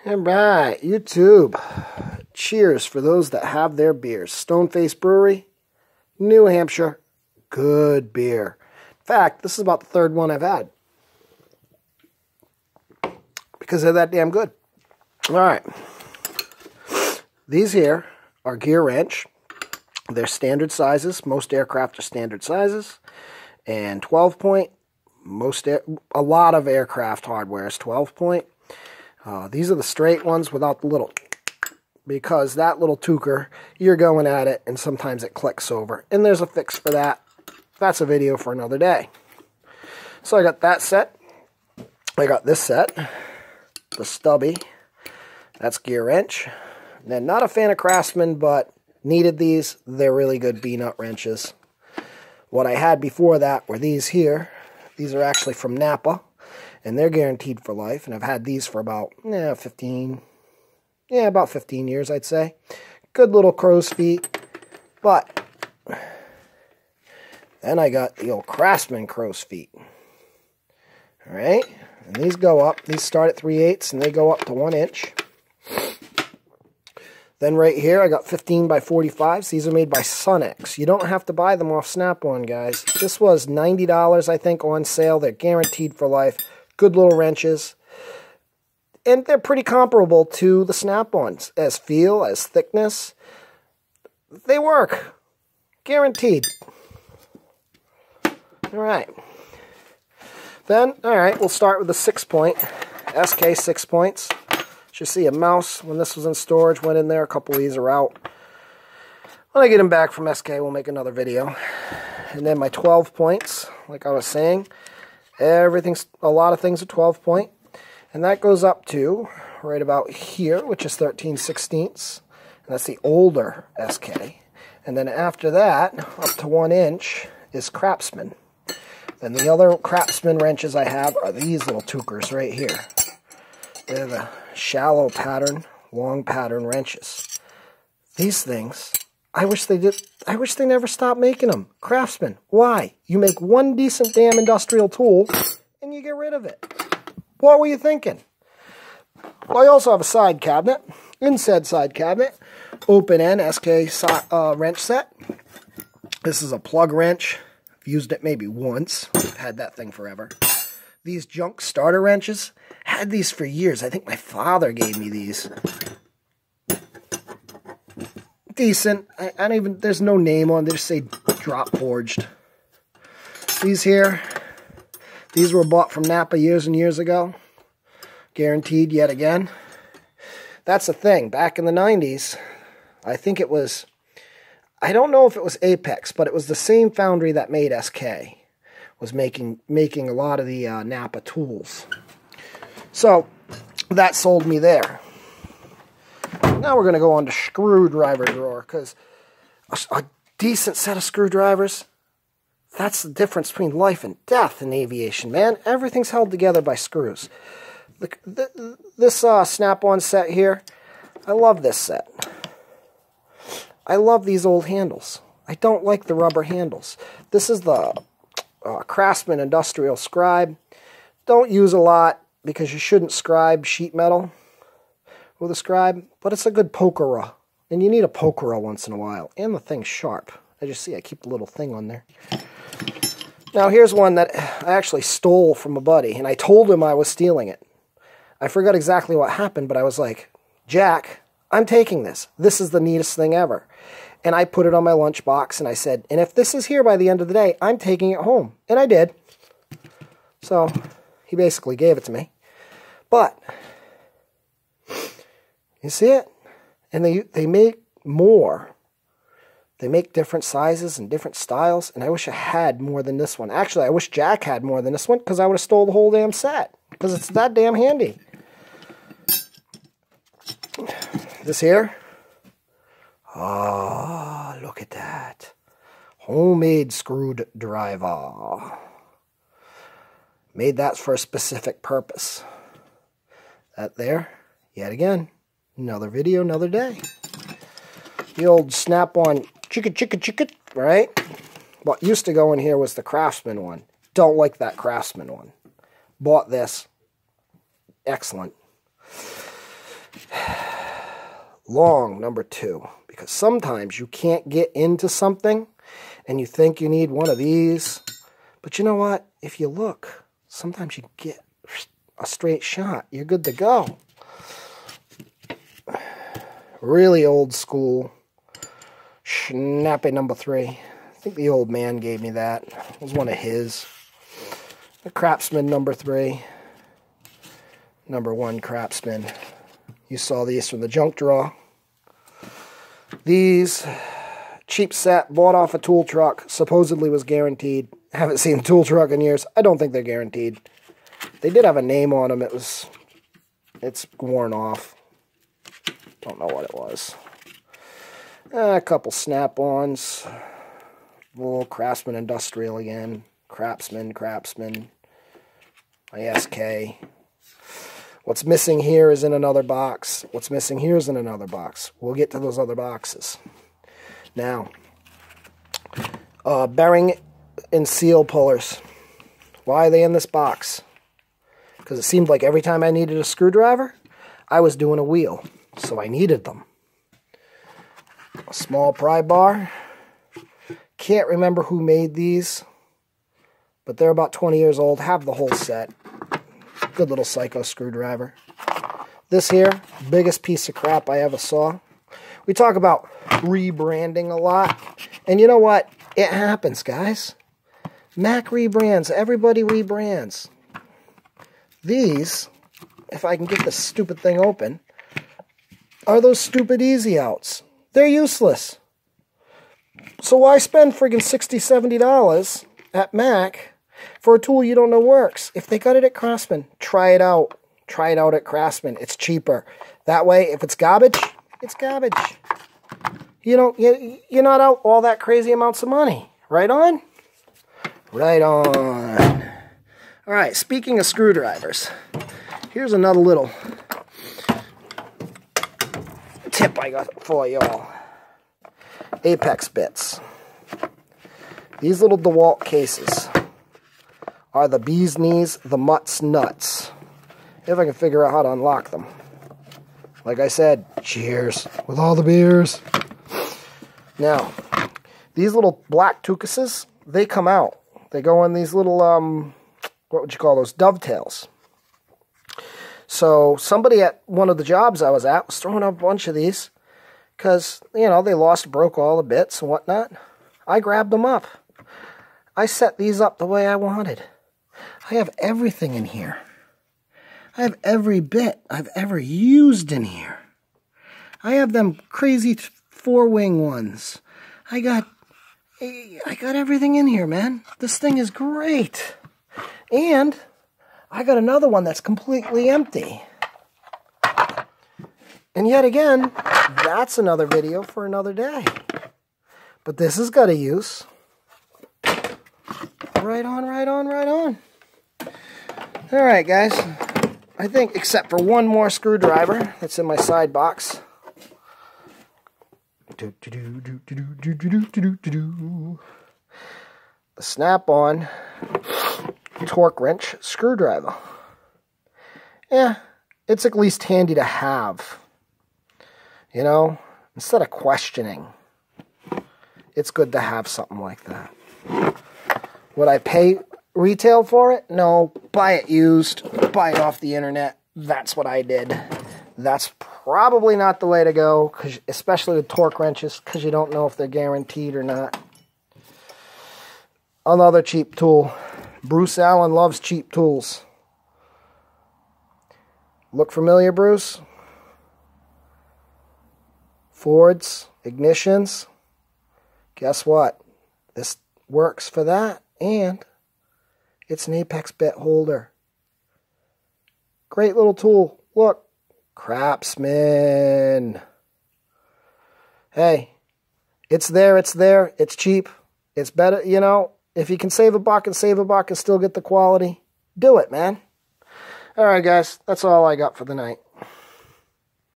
All right, YouTube. Cheers for those that have their beers. Stoneface Brewery, New Hampshire. Good beer. In fact, this is about the third one I've had. Because they're that damn good. All right. These here are gear wrench. They're standard sizes. Most aircraft are standard sizes. And 12 point. A lot of aircraft hardware is 12 point. These are the straight ones without the little, because that little tuker, you're going at it and sometimes it clicks over. And there's a fix for that. That's a video for another day. So I got that set. I got this set. The stubby. That's gear wrench. And then not a fan of Craftsman, but needed these. They're really good B-nut wrenches. What I had before that were these here. These are actually from Napa. And they're guaranteed for life. And I've had these for about 15 years, I'd say. Good little crow's feet. But then I got the old Craftsman crow's feet. Alright? And these go up. These start at 3/8 and they go up to 1 inch. Then right here, I got 15 by 45s. These are made by Sunex. You don't have to buy them off Snap-on, guys. This was $90, I think, on sale. They're guaranteed for life. Good little wrenches. And they're pretty comparable to the Snap-ons. As feel, as thickness. They work. Guaranteed. Alright. Then, alright, we'll start with the 6-point. SK 6 points. You see a mouse, when this was in storage, went in there. A couple of these are out. When I get them back from SK, we'll make another video. And then my 12 points, like I was saying, a lot of things are 12 point. And that goes up to right about here, which is 13/16. And that's the older SK. And then after that, up to 1 inch, is Craftsman. Then the other Craftsman wrenches I have are these little tukers right here. They're the shallow pattern, long pattern wrenches. These things, I wish they never stopped making them. Craftsman, why? You make one decent damn industrial tool and you get rid of it. What were you thinking? Well, I also have a side cabinet. In said side cabinet, open end SK wrench set. This is a plug wrench. I've used it maybe once. I've had that thing forever. These junk starter wrenches, had these for years. I think my father gave me these. Decent. I don't even, there's no name on. They just say drop forged. These here, these were bought from Napa years and years ago. Guaranteed yet again. That's the thing. Back in the 90s, I think it was, I don't know if it was Apex, but it was the same foundry that made SK. Was making a lot of the Napa tools. So, that sold me there. Now we're going to go on to screwdriver drawer, because a decent set of screwdrivers, that's the difference between life and death in aviation, man. Everything's held together by screws. This Snap-on set here, I love this set. I love these old handles. I don't like the rubber handles. This is the Craftsman Industrial Scribe. Don't use a lot because you shouldn't scribe sheet metal with a scribe, but it's a good poker, and you need a poker once in a while, and the thing's sharp. As you see, I keep a little thing on there. Now here's one that I actually stole from a buddy, and I told him I was stealing it. I forgot exactly what happened, but I was like, Jack, I'm taking this. This is the neatest thing ever. And I put it on my lunchbox, and I said, and if this is here by the end of the day, I'm taking it home. And I did. So, he basically gave it to me. But, you see it? And they make more. They make different sizes and different styles, and I wish I had more than this one. Actually, I wish Jack had more than this one, because I would have stole the whole damn set. Because it's that damn handy. This here. Ah, look at that. Homemade screwdriver. Made that for a specific purpose. That there, yet again, another video, another day. The old Snap-on chicka, right? What used to go in here was the Craftsman one. Don't like that Craftsman one. Bought this. Excellent. Long, number 2. Because sometimes you can't get into something and you think you need one of these. But you know what? If you look, sometimes you get a straight shot. You're good to go. Really old school. Snappy number 3. I think the old man gave me that. It was one of his. The Craftsman number 3. Number 1 Craftsman. You saw these from the junk drawer. These, cheap set, bought off a tool truck, supposedly was guaranteed. Haven't seen a tool truck in years. I don't think they're guaranteed. They did have a name on them. It's worn off. Don't know what it was. A couple snap-ons. Little Craftsman Industrial again. Craftsman. My SK. What's missing here is in another box. What's missing here is in another box. We'll get to those other boxes. Now, bearing and seal pullers. Why are they in this box? Because it seemed like every time I needed a screwdriver, I was doing a wheel. So I needed them. A small pry bar. Can't remember who made these, but they're about 20 years old. Have the whole set. Good little psycho screwdriver. This here, biggest piece of crap I ever saw. We talk about rebranding a lot, and you know what? It happens, guys. Mac rebrands. Everybody rebrands. These, if I can get this stupid thing open, are those stupid easy outs. They're useless. So why spend friggin' $60, $70 at Mac for a tool you don't know works? If they got it at Craftsman, try it out. Try it out at Craftsman. It's cheaper. That way, if it's garbage, it's garbage. You're not out all that crazy amounts of money. Right on? Right on. All right, speaking of screwdrivers, here's another little tip I got for y'all. Apex bits. These little DeWalt cases are the bee's knees, the mutt's nuts. If I can figure out how to unlock them. Like I said, cheers with all the beers. Now, these little black tucuses, they come out. They go in these little, what would you call those, dovetails. So somebody at one of the jobs I was at was throwing up a bunch of these because, they broke all the bits and whatnot. I grabbed them up. I set these up the way I wanted. I have everything in here. I have every bit I've ever used in here. I have them crazy 4-wing ones. I got everything in here, man. This thing is great. And I got another one that's completely empty. And yet again, that's another video for another day. But this has got a use. Right on, right on, right on. All right, guys. I think, except for one more screwdriver that's in my side box. The snap-on torque wrench screwdriver. Yeah, it's at least handy to have. Instead of questioning, it's good to have something like that. Would I pay retail for it? No. Buy it used. Buy it off the internet. That's what I did. That's probably not the way to go, especially with torque wrenches, because you don't know if they're guaranteed or not. Another cheap tool. Bruce Allen loves cheap tools. Look familiar, Bruce? Fords, ignitions. Guess what? This works for that, and it's an apex bit holder. Great little tool. Look. Craftsman. Hey, it's there, it's cheap. It's better, if you can save a buck and still get the quality, do it, man. All right, guys, that's all I got for the night.